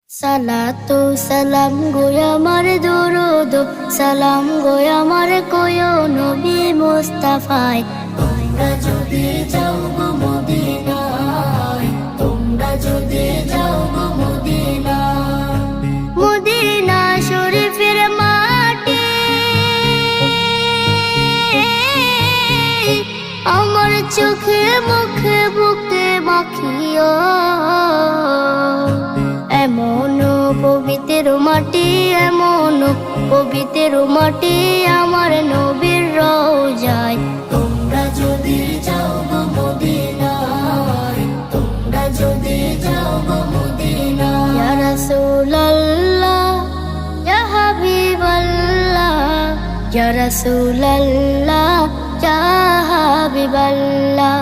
সালাতু সালাম গো আমার দরুদ সালাম গো আমার কোয় নবী মুস্তাফায়। তোমরা যদি যাও গো মদিনায়, তোমরা যদি যাও গো মদিনায়, মদিনা শরীফের মাটি আমার চোখে মুখে বুকে মাখিও। এমন পবিত্র মাটি, এমন পবিত্র মাটি আমার নবীর রওজায়। তোমরা যদি যাও গো মদিনায়, তোমরা যদি যাও গো মদিনায়। ইয়া রাসূলুল্লাহ ইয়া হাবিবাল্লাহ, ইয়া রাসূলুল্লাহ ইয়া হাবিবাল্লাহ।